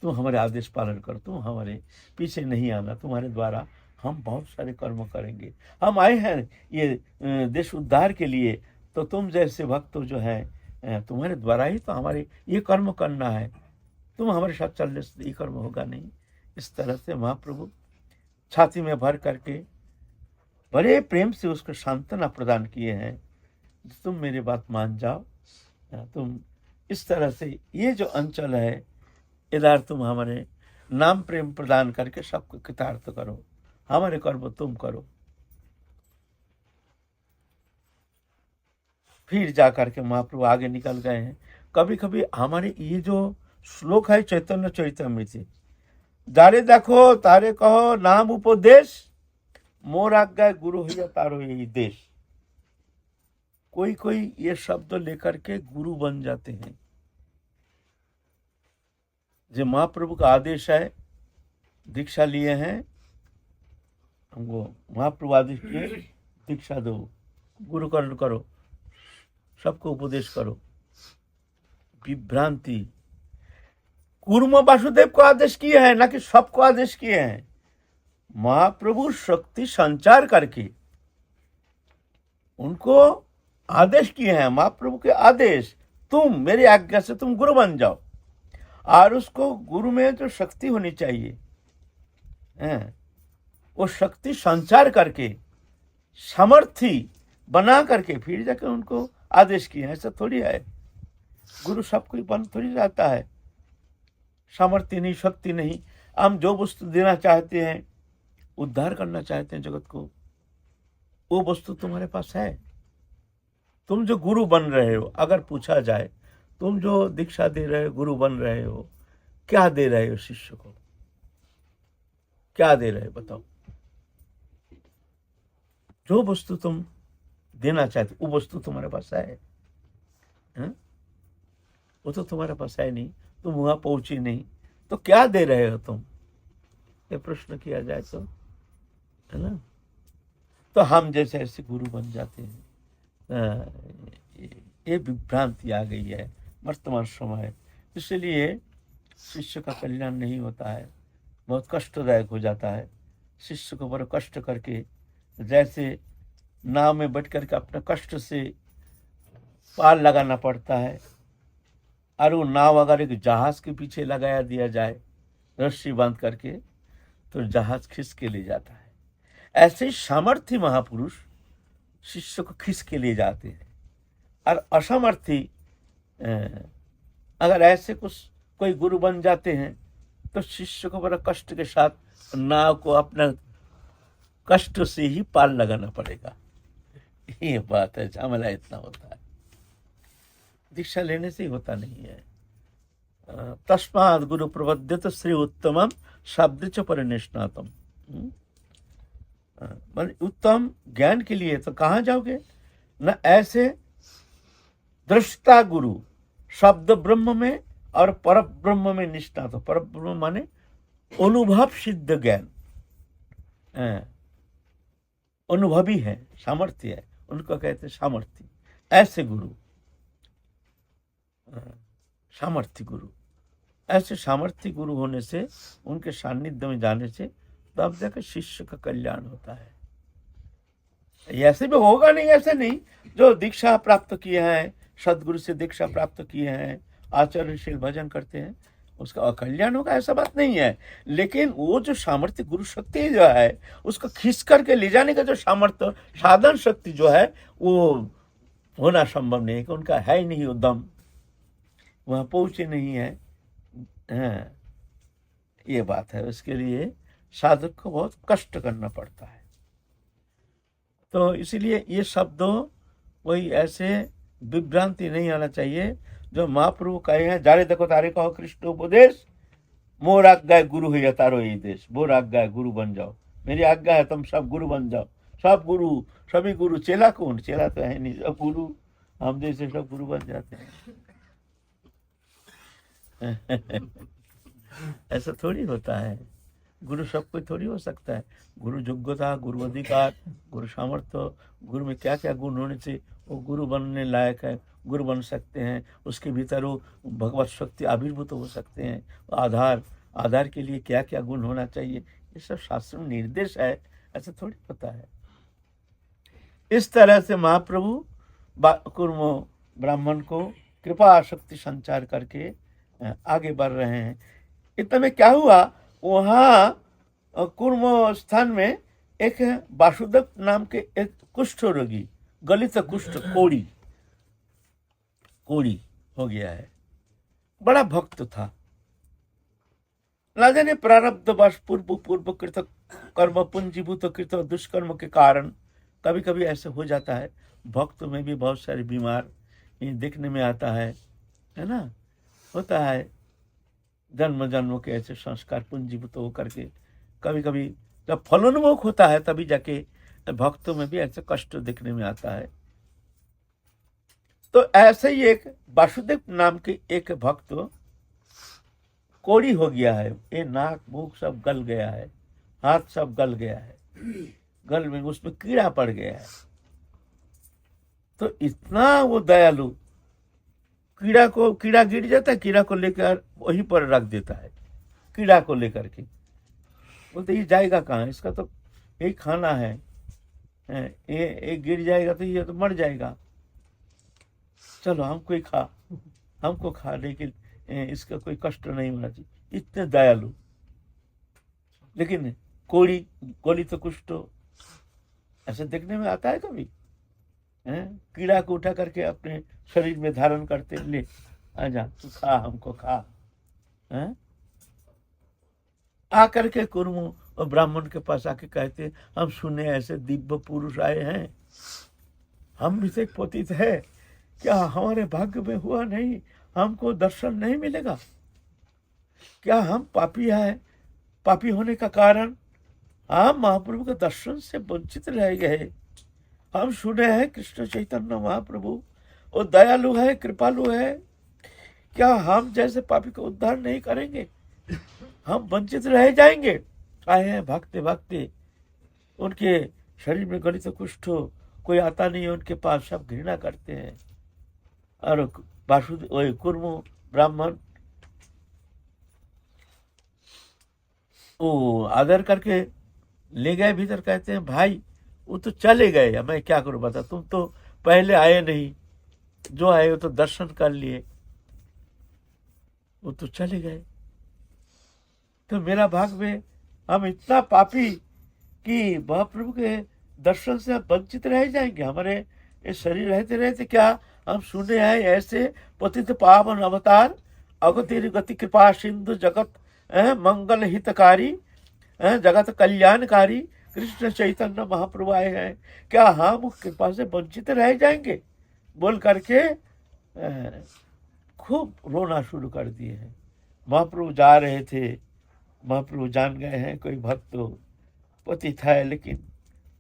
तुम हमारे आदेश पालन करो, तुम हमारे पीछे नहीं आना। तुम्हारे द्वारा हम बहुत सारे कर्म करेंगे। हम आए हैं ये देश उद्धार के लिए, तो तुम जैसे भक्त जो है तुम्हारे द्वारा ही तो हमारे ये कर्म करना है। तुम हमारे साथ चलने से ये कर्म होगा नहीं। इस तरह से महाप्रभु छाती में भर करके बड़े प्रेम से उसको सांत्वना प्रदान किए हैं। तुम मेरी बात मान जाओ, तुम इस तरह से ये जो अंचल है इधर तुम हमारे नाम प्रेम प्रदान करके सबको कृतार्थ करो, हमारे कर्म तुम करो। फिर जाकर के महाप्रभु आगे निकल गए हैं। कभी कभी हमारे ये जो श्लोक है चैतन्य चरितामृत, जारे देखो तारे कहो नाम उपदेश, मोर आज्ञा गुरु है तारो यही देश। कोई कोई ये शब्द लेकर के गुरु बन जाते हैं। जो महाप्रभु का आदेश है, दीक्षा लिए हैं, हमको महाप्रभु आदेश किए दीक्षा दो, गुरुकरण करो, सबको उपदेश करो। विभ्रांति। कुर्म वासुदेव को आदेश किए हैं, ना कि सबको आदेश किए हैं। महाप्रभु शक्ति संचार करके उनको आदेश किए हैं, महाप्रभु के आदेश, तुम मेरी आज्ञा से तुम गुरु बन जाओ। और उसको गुरु में जो शक्ति होनी चाहिए वो शक्ति संचार करके सामर्थी बना करके फिर जाके उनको आदेश किए हैं। ऐसा थोड़ी है, गुरु सब कोई बन थोड़ी जाता है, सामर्थ्य नहीं, शक्ति नहीं। हम जो वस्तु देना चाहते हैं, उद्धार करना चाहते हैं जगत को, वो वस्तु तुम्हारे पास है। तुम जो गुरु बन रहे हो, अगर पूछा जाए तुम जो दीक्षा दे रहे हो, गुरु बन रहे हो, क्या दे रहे हो शिष्य को? क्या दे रहे हो बताओ? जो वस्तु तुम देना चाहते वो वस्तु तुम्हारे पास है? वो तो तुम्हारे पास है नहीं, तुम वहां पहुंची नहीं, तो क्या दे रहे हो तुम? ये प्रश्न किया जाए तो, है ना? तो हम जैसे ऐसे गुरु बन जाते हैं। ये विभ्रांति आ गई है वर्तमान समय, इसलिए शिष्य का कल्याण नहीं होता है, बहुत कष्टदायक हो जाता है। शिष्य को बड़ा कष्ट करके, जैसे नाव में बैठ करके अपने कष्ट से पार लगाना पड़ता है, और वो नाव अगर एक जहाज के पीछे लगाया दिया जाए रस्सी बांध करके, तो जहाज खिंच के ले जाता है। ऐसे ही सामर्थ्य महापुरुष शिष्य को खींच के ले जाते हैं, और असमर्थी अगर ऐसे कोई गुरु बन जाते हैं तो शिष्य को बड़ा कष्ट के साथ नाव को अपना कष्ट से ही पार लगाना पड़ेगा। ये बात है, झमेला इतना होता है, दीक्षा लेने से ही होता नहीं है। तस्मात् गुरु प्रबध्यत श्री उत्तमम शब्द च परिनिष्णातम। उत्तम ज्ञान के लिए तो कहाँ जाओगे? न ऐसे दृष्टा गुरु, शब्द ब्रह्म में और पर ब्रह्म में निष्णात हो। पर ब्रह्म माने अनुभव सिद्ध ज्ञान, अनुभवी है, सामर्थ्य है, उनको कहते हैं सामर्थ्य। ऐसे गुरु, सामर्थ्य गुरु, ऐसे सामर्थ्य गुरु होने से, उनके सानिध्य में जाने से तब जाकर शिष्य का कल्याण होता है। ऐसे भी होगा नहीं, ऐसे नहीं। जो दीक्षा प्राप्त किए हैं, सदगुरु से दीक्षा प्राप्त किए हैं, आचरणशील भजन करते हैं, उसका अकल्याण होगा, ऐसा बात नहीं है। लेकिन वो जो सामर्थ्य गुरु शक्ति जो है, उसको खींच करके ले जाने का जो सामर्थ्य, साधन शक्ति जो है, वो होना संभव नहीं है, कि उनका है ही नहीं उद्यम, वहां पहुंचे नहीं है। ये बात है। उसके लिए साधक को बहुत कष्ट करना पड़ता है। तो इसीलिए ये शब्दों कोई ऐसे विभ्रांति नहीं आना चाहिए। जो महाप्रभु कहे हैं, जारे देखो तारे कहो कृष्ण उपदेश, मोर आज्ञा गुरु है तारो ये देश। मोर आज्ञा गुरु बन जाओ, मेरी आज्ञा है तुम सब गुरु बन जाओ। सब गुरु, सभी गुरु, चेला कौन? चेला तो है नहीं, सब गुरु हम जैसे सब गुरु बन जाते हैं। ऐसा थोड़ी होता है। गुरु सब कोई थोड़ी हो सकता है। गुरु योग्यता, गुरु अधिकार, गुरु सामर्थ्य, गुरु में क्या क्या गुण होने से वो गुरु बनने लायक है, गुरु बन सकते हैं। उसके भीतर वो भगवत शक्ति आविर्भूत हो सकते हैं। आधार के लिए क्या क्या गुण होना चाहिए, ये सब शास्त्र में निर्देश है, ऐसा थोड़ी होता है। इस तरह से महाप्रभु कुर्मो ब्राह्मण को कृपा शक्ति संचार करके आगे बढ़ रहे हैं। इतने में क्या हुआ, वहाँ कुर्म स्थान में एक वासुदेव नाम के एक कुष्ठ रोगी, गलित कुष्ठ, कोड़ी हो गया है, बड़ा भक्त था। ना जाने प्रारब्धवश पूर्व कृत कर्म पूंजीभूत कृत दुष्कर्म के कारण कभी कभी ऐसे हो जाता है। भक्त में भी बहुत सारे बीमार देखने में आता है ना, होता है। जन्म जन्मों के ऐसे संस्कार पूंजीभूत होकर के कभी कभी जब फलोन्मुख होता है, तभी जाके भक्तों में भी ऐसे कष्ट देखने में आता है। तो ऐसे ही एक वासुदेव नाम के एक भक्त कोड़ी हो गया है। ये नाक मुख सब गल गया है, हाथ सब गल गया है, गल में उसमें कीड़ा पड़ गया है। तो इतना वो दयालु, कीड़ा गिर जाता है, कीड़ा को लेकर वहीं पर रख देता है, कीड़ा को लेकर के। बोलते ये जाएगा कहाँ, इसका तो यही खाना है, ये गिर जाएगा तो ये तो मर जाएगा, चलो हमको ही खा, हमको खाने के इसका कोई कष्ट नहीं होना चाहिए, इतने दयालु। लेकिन कोड़ी गोली तो कुछ तो ऐसे देखने में आता है कभी, कीड़ा को उठा करके अपने शरीर में धारण करते, ले आजा तू खा, हमको खा, हैं? आकर के कुर्मु और ब्राह्मण के पास आके कहते, हम सुने ऐसे दिव्य पुरुष आए हैं, हम भी से पतित है, क्या हमारे भाग्य में हुआ नहीं, हमको दर्शन नहीं मिलेगा, क्या हम पापी है, पापी होने का कारण हम महाप्रभु के दर्शन से वंचित रह गए। हम सुने हैं कृष्ण चैतन्य महाप्रभु वो दयालु है, कृपालु है, क्या हम जैसे पापी को उद्धार नहीं करेंगे, हम वंचित रह जाएंगे। आए हैं भागते भागते, उनके शरीर में गलित कुष्ठ हो, कोई आता नहीं है उनके पास, सब घृणा करते हैं। और वासुदेव कुर्मु ब्राह्मण वो आदर करके ले गए भीतर, कहते हैं भाई वो तो चले गए, अब मैं क्या करूं बता, तुम तो पहले आए नहीं, जो आए वो तो दर्शन कर लिए, वो तो चले गए, तो मेरा भाग में हम इतना पापी कि महाप्रभु के दर्शन से वंचित रह जाएंगे। हमारे ये शरीर रहते रहते क्या हम सुने हैं ऐसे पतित पावन अवतार, अगतिर गति कृपा सिंधु जगत मंगल हितकारी, जगत कल्याणकारी कृष्ण चैतन्य महाप्रभु आए हैं, क्या हम कृपा से वंचित रह जाएंगे, बोल करके खूब रोना शुरू कर दिए हैं। महाप्रभु जा रहे थे, महाप्रभु जान गए हैं कोई भक्त तो पतित है, लेकिन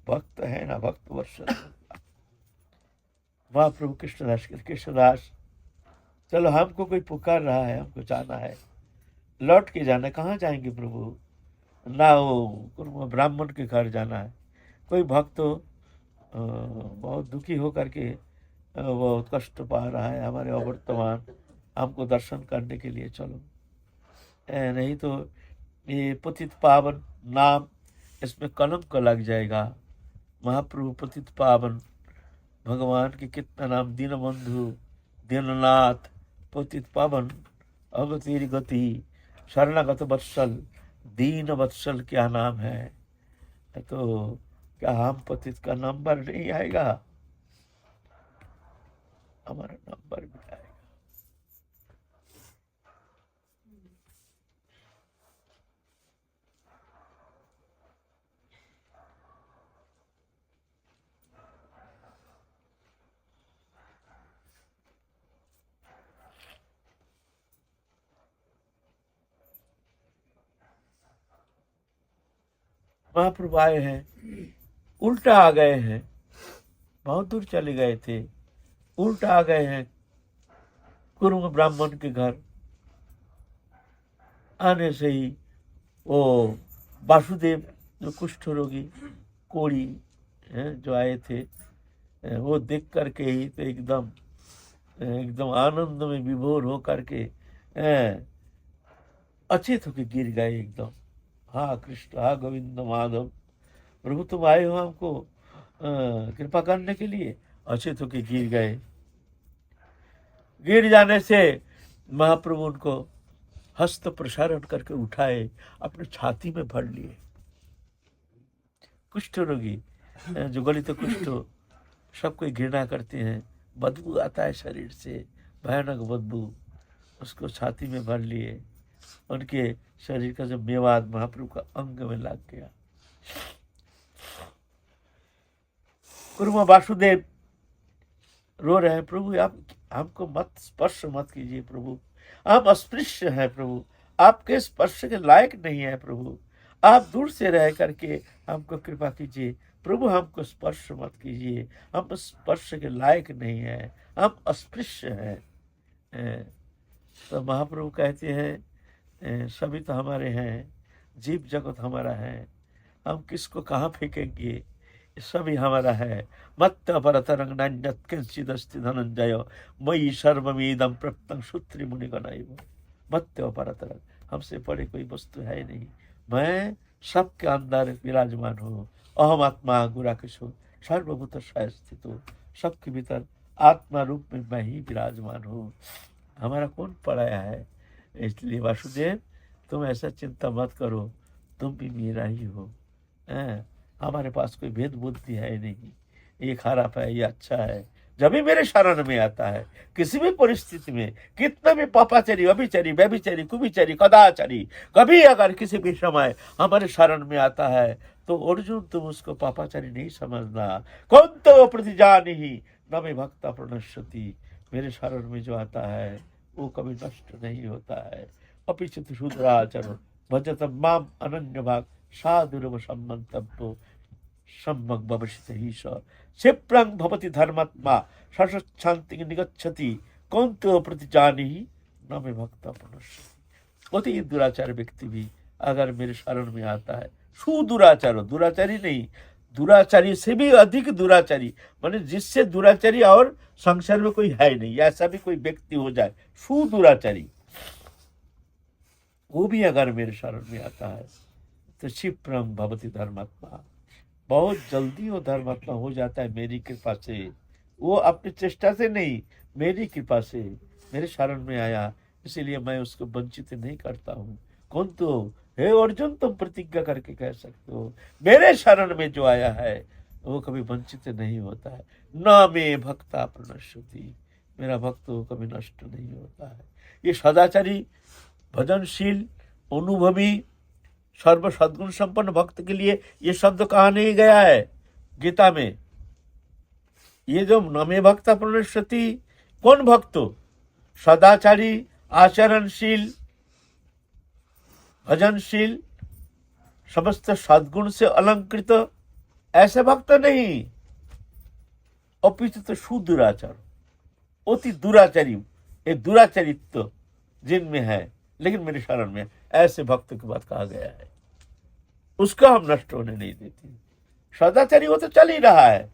भक्त है ना भक्त वर्षन। महाप्रभु कृष्णदास चलो हमको कोई पुकार रहा है, हमको जाना है, लौट के जाना, कहाँ जाएंगे प्रभु, ना वो ब्राह्मण के घर जाना है। कोई भक्त तो बहुत दुखी हो करके बहुत कष्ट पा रहा है, हमारे अवर्तमान हमको दर्शन करने के लिए चलो, नहीं तो ये पतित पावन नाम इसमें कलंक लग जाएगा। महाप्रभु पतित पावन, भगवान के कितना नाम, दीनबंधु, दीननाथ, पतित पावन, अगतिर गति, शरणागत वत्सल, दीन वत्सल क्या नाम है। तो क्या हम पतित का नंबर नहीं आएगा, हमारा नंबर भी आएगा। महाप्रभु आए हैं, उल्टा आ गए हैं, बहुत दूर चले गए थे, उल्टा आ गए हैं कुर्म ब्राह्मण के घर। आने से ही वो वासुदेव जो कुष्ठ रोगी कोड़ी जो आए थे, वो देख करके ही तो एकदम आनंद में विभोर हो करके अचेत होके गिर गए एकदम। हाँ कृष्ण, हाँ गोविंद माधव, प्रभु तुम आए हो हमको कृपा करने के लिए, अचेत होके गिर गए। गिर जाने से महाप्रभु उनको हस्त प्रसारण करके उठाए, अपने छाती में भर लिए। कुष्ठ रोगी जो गलित कुष्ठ, सब कोई घृणा करते हैं, बदबू आता है शरीर से, भयानक बदबू, उसको छाती में भर लिए। उनके शरीर का जो मेवाद महाप्रभु का अंग में लग गया। कुर्म वासुदेव रो रहे हैं, प्रभु आप हमको मत स्पर्श मत कीजिए प्रभु, हम अस्पृश्य हैं प्रभु, आपके स्पर्श के लायक नहीं है प्रभु, आप दूर से रह करके हमको कृपा कीजिए प्रभु, हमको स्पर्श मत कीजिए, हम स्पर्श के लायक नहीं है, हम अस्पृश्य हैं। तो महाप्रभु कहते हैं सभी तो हमारे हैं, जीव जगत हमारा है, हम किसको कहाँ फेंकेंगे, सभी हमारा है। मत्त परतरंग नान्यत् किंचिदस्ति धनंजय मयि सर्वमिदं प्रप्तं सूत्री मुनिगणैव। मत्त परतरंग, हमसे परे कोई वस्तु है नहीं, मैं सबके अंदर विराजमान हो। अहम आत्मा गुराकेश हो, सर्वभूत स्थित हो, सबके भीतर आत्मा रूप में मैं ही विराजमान हूँ। हमारा कौन पढ़ाया है? इसलिए वासुदेव तुम ऐसा चिंता मत करो, तुम भी मेरा ही हो। हमारे पास कोई भेद बुद्धि है नहीं, ये खराब है ये अच्छा है। जब भी मेरे शरण में आता है किसी भी परिस्थिति में, कितना भी पापाचारी, अभिचारी, व्यभिचारी, कुभिचारी, कदाचारी, कभी अगर किसी भी समय हमारे शरण में आता है तो अर्जुन तुम उसको पापाचारी नहीं समझना। कौन तो प्रतिजानी ही न मे भक्ता प्रणश्यति, मेरे शरण में जो आता है वो कभी नष्ट नहीं होता है। अपिचित शूद्राचरण भजत माम अनन्य भाग साधुरव सम्मन्तव्यो सम्यक भविष्यति ही स क्षिप्रं भवति धर्मात्मा शांति निगच्छति कौन्तो प्रतिजानी न मे भक्ता प्रणश्यति। अति दुराचार व्यक्ति भी अगर मेरे शरण में आता है, सुदुराचार, दुराचारी नहीं, दुराचारी से भी अधिक दुराचारी, माने जिससे दुराचारी और संसार में कोई है नहीं, ऐसा भी कोई व्यक्ति हो जाए सुदुराचारी, वो भी अगर मेरे शरण में आता है तो क्षिप्रं भवति धर्मात्मा, बहुत जल्दी वो धर्मात्मा हो जाता है मेरी कृपा से। वो अपनी चेष्टा से नहीं, मेरी कृपा से मेरे शरण में आया, इसीलिए मैं उसको वंचित नहीं करता हूँ। कौन तो हे अर्जुन, तुम प्रतिज्ञा करके कह सकते हो मेरे शरण में जो आया है वो कभी वंचित नहीं होता है। न मे भक्ता प्रणश्यति, मेरा भक्त कभी नष्ट नहीं होता है। ये सदाचारी, भजनशील, अनुभवी, सर्व सद्गुण संपन्न भक्त के लिए ये शब्द कहा नहीं गया है गीता में। ये जो नमे भक्ता प्रणश्यति, कौन भक्त? सदाचारी, आचरणशील, भजनशील, समस्त सद्गुण से अलंकृत ऐसे भक्त नहीं, अपितु सुदुराचार, अति दुराचारी, एक दुराचरित्व जिनमें है लेकिन मेरे शरण में, ऐसे भक्त की बात कहा गया है। उसका हम नष्ट होने नहीं देते। सदाचारी वो तो चल ही रहा है,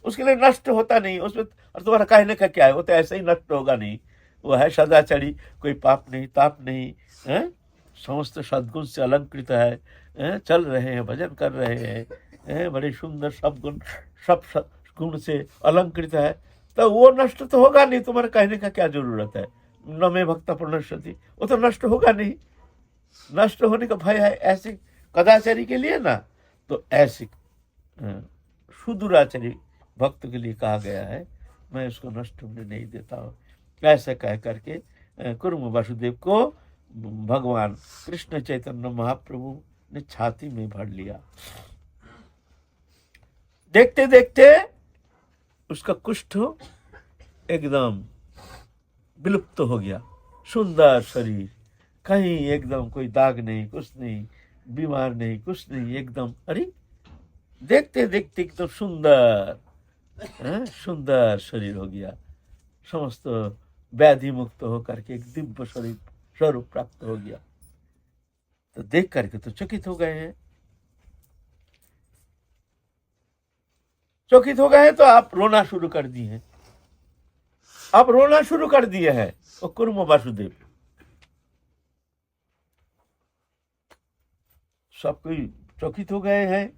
उसके लिए नष्ट होता नहीं उसमें, और तुम्हारा कहने का क्या है, वो तो ऐसे ही नष्ट होगा नहीं। वो है सदाचारी, कोई पाप नहीं ताप नहीं है, समस्त सद्गुण से अलंकृत है, चल रहे हैं, भजन कर रहे हैं, बड़े सुंदर सब गुण, सब गुण से अलंकृत है, तो वो नष्ट तो होगा नहीं। तुम्हारे कहने का क्या जरूरत है? न मे भक्ता प्रणश्यति, वो तो नष्ट होगा नहीं। नष्ट होने का भय है ऐसे कदाचारी के लिए ना, तो ऐसे सुदुराचारी भक्त के लिए कहा गया है, मैं उसको नष्ट होने नहीं देता हूँ। ऐसा कह करके कुर्म वासुदेव को भगवान कृष्ण चैतन्य महाप्रभु ने छाती में भर लिया। देखते देखते उसका कुष्ठ एकदम विलुप्त हो गया। सुंदर शरीर, कहीं एकदम कोई दाग नहीं, कुछ नहीं, बीमार नहीं, कुछ नहीं, एकदम अरे देखते देखते एकदम सुंदर सुंदर शरीर हो गया। समस्त व्याधि मुक्त होकर के एक दिव्य शरीर स्वरूप प्राप्त हो गया। तो देख करके तो चकित हो गए हैं। चकित हो गए हैं तो आप रोना शुरू कर दिए हैं। आप रोना शुरू कर दिए हैं। और कुर्म वासुदेव सब कोई चकित हो गए हैं।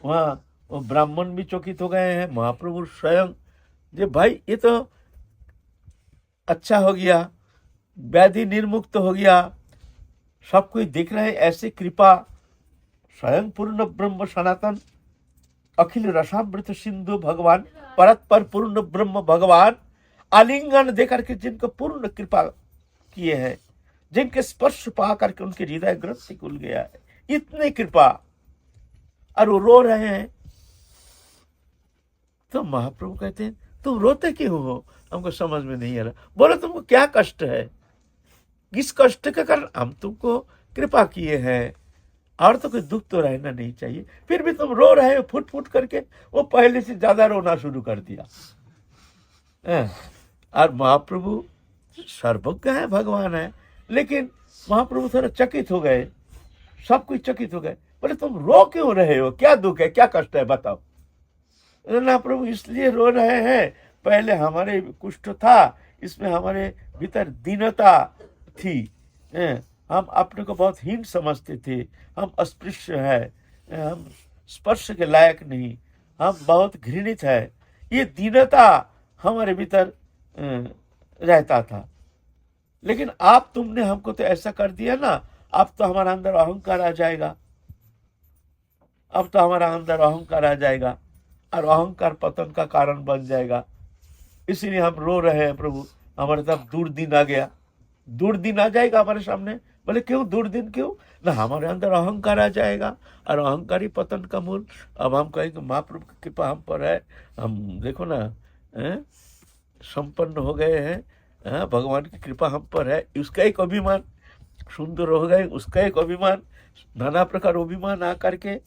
वहां वो ब्राह्मण भी चकित हो गए हैं, महाप्रभु स्वयं, जे भाई ये तो अच्छा हो गया, व्याधि निर्मुक्त हो गया, सब कोई देख रहे हैं। ऐसे कृपा स्वयं पूर्ण ब्रह्म सनातन अखिल रसामृत सिंधु भगवान परत्पर पूर्ण ब्रह्म भगवान आलिंगन देकर के जिनको पूर्ण कृपा किए हैं, जिनके स्पर्श पा करके उनके हृदय ग्रंथि खुल गया है, इतनी कृपा, और वो रो रहे हैं। तो महाप्रभु कहते हैं तुम रोते क्यों हो? हमको समझ में नहीं आ रहा। बोलो तुमको क्या कष्ट है? किस कष्ट के कारण हम तुमको कृपा किए हैं, और तो कोई दुख तो रहना नहीं चाहिए, फिर भी तुम रो रहे हो फुट फुट करके। वो पहले से ज्यादा रोना शुरू कर दिया। और महाप्रभु सर्वज्ञ है, भगवान है, लेकिन महाप्रभु थोड़ा चकित हो गए, सब कुछ चकित हो गए। बोले तुम रो क्यों रहे हो? क्या दुख है, क्या कष्ट है, बताओ। ना प्रभु इसलिए रो रहे हैं, पहले हमारे कुष्ठ था, इसमें हमारे भीतर दीनता थी, हम अपने को बहुत हीन समझते थे, हम अस्पृश्य है, हम स्पर्श के लायक नहीं, हम बहुत घृणित है, ये दीनता हमारे भीतर रहता था। लेकिन आप तुमने हमको तो ऐसा कर दिया ना, अब तो हमारा अंदर अहंकार आ जाएगा, अब तो हमारा अंदर अहंकार आ जाएगा और अहंकार पतन का कारण बन जाएगा। इसीलिए हम रो रहे हैं, प्रभु हमारे तरफ दुर्दिन आ गया, दुर्दिन आ जाएगा हमारे सामने। बोले क्यों दुर्दिन, क्यों ना, हमारे अंदर अहंकार आ जाएगा और अहंकारी पतन का मूल। अब हम कहेंगे महाप्रभु की कृपा हम पर है, हम देखो ना संपन्न हो गए हैं, भगवान की कृपा हम पर है, उसका एक अभिमान, सुंदर हो गए उसका एक अभिमान, नाना प्रकार अभिमान आकर के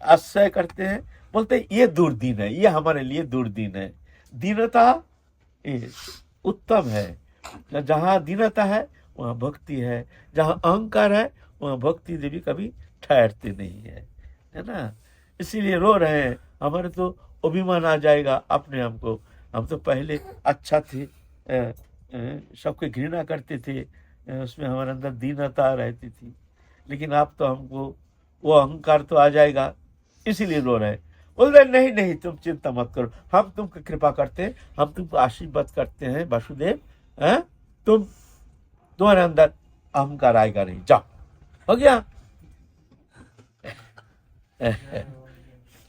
आश्रय करते हैं। बोलते हैं ये दुर्दिन है, ये हमारे लिए दुर्दिन है। दीनता उत्तम है, जहाँ दीनता है वहाँ भक्ति है, जहाँ अहंकार है वहाँ भक्ति देवी कभी ठहरती नहीं है ना। इसीलिए रो रहे हैं, हमारे तो अभिमान आ जाएगा अपने हमको। हम तो पहले अच्छा थे, सबके घृणा करते थे, उसमें हमारे अंदर दीनता रहती थी, लेकिन आप तो हमको वो अहंकार तो आ जाएगा, इसीलिए रो रहे हैं। बोल रहे नहीं नहीं तुम चिंता मत करो, हम तुमको कृपा करते हैं, हम तुमको आशीर्वाद करते हैं वासुदेव, तुम्हारे अंदर अहंकार आएगा नहीं, जाओ, हो गया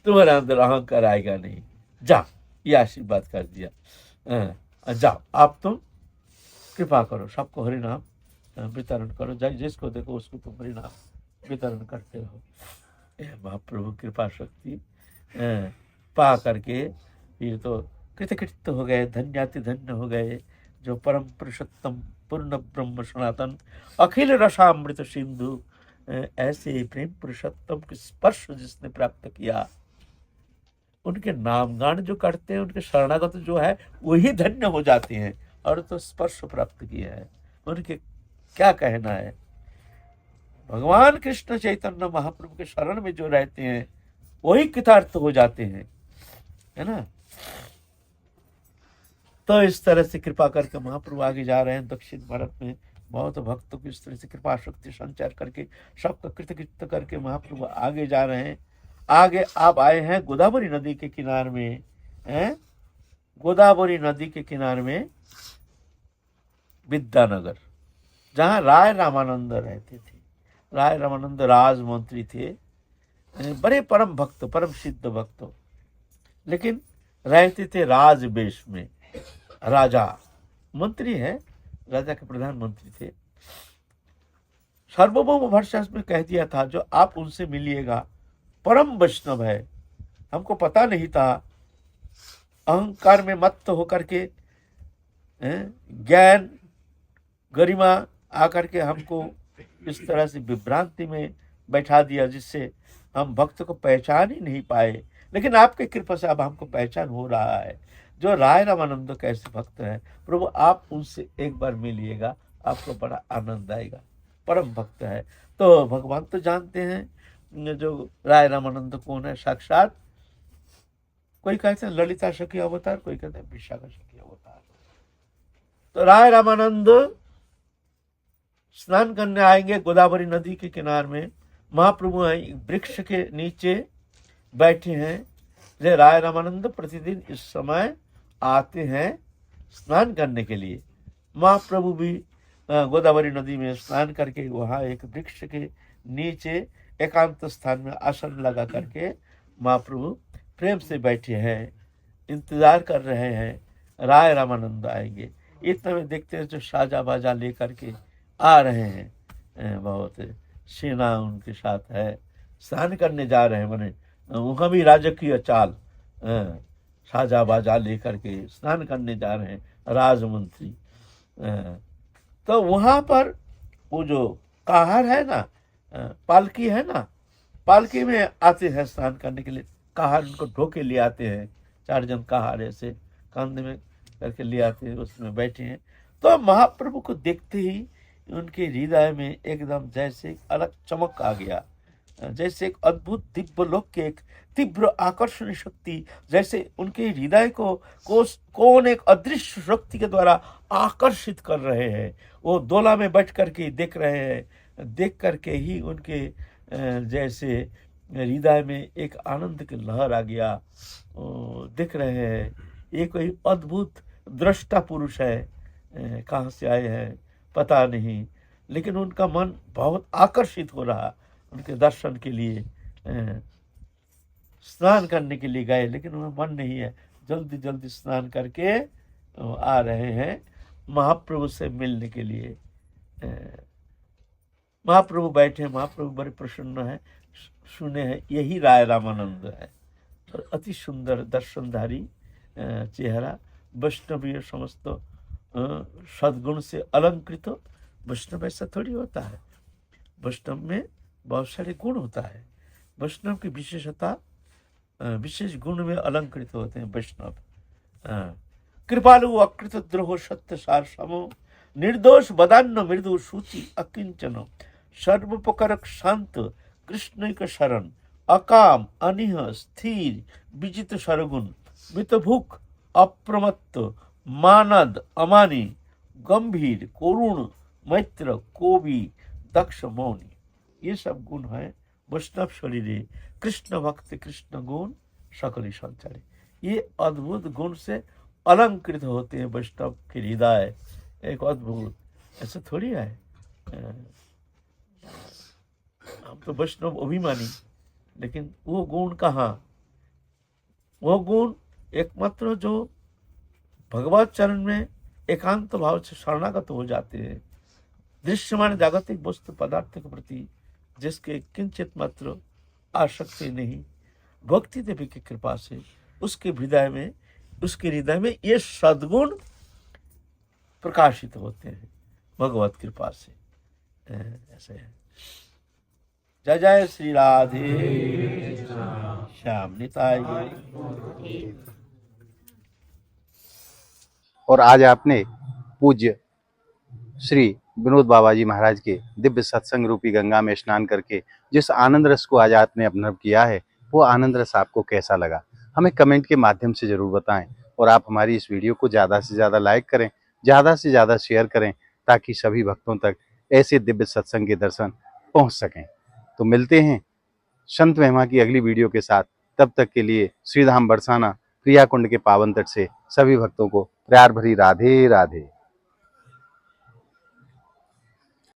तुम्हारे अंदर अहंकार आएगा नहीं, जाओ, ये आशीर्वाद कर दिया, जाओ आप तुम कृपा करो, सबको हरिनाम वितरण करो, जिसको देखो उसको तुम हरिनाम वितरण करते रहो। महाप्रभु कृपा शक्ति पा करके फिर तो कृतकृत्य हो गए, धन्याति धन्य हो गए, जो परम पुरुषोत्तम पूर्ण ब्रह्म सनातन अखिल रसामृत सिंधु, ऐसे प्रेम पुरुषोत्तम के स्पर्श जिसने प्राप्त किया, उनके नाम गान जो करते हैं, उनके शरणागत जो है वही धन्य हो जाते हैं, और तो स्पर्श प्राप्त किया है, उनके क्या कहना है। भगवान कृष्ण चैतन्य महाप्रभु के शरण में जो रहते हैं वही कृतार्थ हो जाते हैं, है ना। तो इस तरह से कृपा करके महाप्रभु आगे जा रहे हैं दक्षिण भारत में, बहुत भक्तों की इस तरह से कृपा शक्ति संचार करके सबका कृतकृत्य करके महाप्रभु आगे जा रहे हैं। आगे आप आए हैं गोदावरी नदी के किनारे में, गोदावरी नदी के किनारे में विद्यानगर, जहाँ राय रामानंद रहते थे। राय रामानंद राजमंत्री थे, बड़े परम भक्त, परम सिद्ध भक्त, लेकिन रहते थे राजवेश में। राजा मंत्री है, राजा के प्रधानमंत्री थे। सार्वभौम भरशास में कह दिया था जो आप उनसे मिलिएगा परम वैष्णव है। हमको पता नहीं था, अहंकार में मत्त होकर के ज्ञान गरिमा आकर के हमको इस तरह से विभ्रांति में बैठा दिया, जिससे हम भक्त को पहचान ही नहीं पाए। लेकिन आपके कृपा से अब हमको पहचान हो रहा है, जो राय रामानंद कैसे भक्त हैं। प्रभु आप उनसे एक बार मिलिएगा, आपको बड़ा आनंद आएगा, परम भक्त है। तो भगवान तो जानते हैं जो राय रामानंद कौन है, साक्षात कोई कहते हैं ललिता सखी अवतार, कोई कहते हैं विशाखा सखी अवतार। तो राय रामानंद स्नान करने आएंगे गोदावरी नदी के किनारे में। महाप्रभु वृक्ष के नीचे बैठे हैं। राय रामानंद प्रतिदिन इस समय आते हैं स्नान करने के लिए। महाप्रभु भी गोदावरी नदी में स्नान करके वहाँ एक वृक्ष के नीचे एकांत स्थान में आसन लगा करके महाप्रभु प्रेम से बैठे हैं, इंतजार कर रहे हैं राय रामानंद आएंगे। इतने में देखते हैं जो साजा बाजा लेकर के आ रहे हैं, बहुत सेना उनके साथ है, स्नान करने जा रहे हैं, माने वहाँ भी राजकीय चाल, साजा बाजा लेकर के स्नान करने जा रहे हैं राजमंत्री। तो वहाँ पर वो जो काहर है ना, पालकी है ना, पालकी में आते हैं स्नान करने के लिए। काहर उनको ढोके ले आते हैं, 4 जन काहर ऐसे कंधे में करके ले आते हैं, उसमें बैठे हैं। तो महाप्रभु को देखते ही उनके हृदय में एकदम जैसे अलग चमक आ गया, जैसे एक अद्भुत दिव्य लोक के एक तीव्र आकर्षण शक्ति, जैसे उनके हृदय को कौन एक अदृश्य शक्ति के द्वारा आकर्षित कर रहे हैं। वो डोला में बैठ करके देख रहे हैं, देख करके ही उनके जैसे हृदय में एक आनंद की लहर आ गया। देख रहे हैं ये कोई अद्भुत दृष्टा पुरुष है, कहाँ से आए हैं पता नहीं, लेकिन उनका मन बहुत आकर्षित हो रहा उनके दर्शन के लिए। स्नान करने के लिए गए, लेकिन उनमें मन नहीं है, जल्दी जल्दी स्नान करके आ रहे हैं महाप्रभु से मिलने के लिए। महाप्रभु बैठे, महाप्रभु बड़े प्रसन्न है, सुने हैं यही राय रामानंद है। और अति सुंदर दर्शनधारी चेहरा, वैष्णवीय समस्त सद्गुण से अलंकृत। वैष्णव ऐसा थोड़ी होता है, वैष्णव में बहुत सारे गुण होता है। वैष्णव की विशेषता, विशेष गुण में अलंकृत होते हैं वैष्णव। कृपालु अकृत द्रोह सत्य सार समो, निर्दोष बदान्न मृदु सूचि अकिंचन, सर्वोपकारक शांत कृष्णैक शरण, अकाम अनिह स्थिर विजित सरगुण, मितभुक अप्रमत्त मानद अमानी, गंभीर करुण मैत्र कोबी दक्ष मौनी। ये सब गुण है वैष्णव शरीरे, कृष्ण भक्त कृष्ण गुण सकली संचारे। ये अद्भुत गुण से अलंकृत होते हैं वैष्णव के हृदय। एक अद्भुत, ऐसा थोड़ी है। हम तो वैष्णव अभिमानी, लेकिन वो गुण कहाँ? वो गुण एकमात्र जो भगवत चरण में एकांत भाव से शरणागत हो जाते हैं, दृश्यमान जागतिक वस्तु पदार्थ के प्रति जिसके किंचित मात्र आसक्ति नहीं, भक्ति देवी की कृपा से उसके हृदय में ये सद्गुण प्रकाशित होते हैं भगवत कृपा से। ऐसे है। जय जय श्री राधे श्याम निताय। और आज आपने पूज्य श्री विनोद बाबा जी महाराज के दिव्य सत्संग रूपी गंगा में स्नान करके जिस आनंद रस को आज आपने अनुभव किया है, वो आनंद रस आपको कैसा लगा, हमें कमेंट के माध्यम से ज़रूर बताएं। और आप हमारी इस वीडियो को ज़्यादा से ज़्यादा लाइक करें, ज़्यादा से ज़्यादा शेयर करें, ताकि सभी भक्तों तक ऐसे दिव्य सत्संग के दर्शन पहुँच सकें। तो मिलते हैं संत महिमा की अगली वीडियो के साथ। तब तक के लिए श्रीधाम बरसाना प्रिया कुंड के पावन तट से सभी भक्तों को प्यार भरी राधे राधे।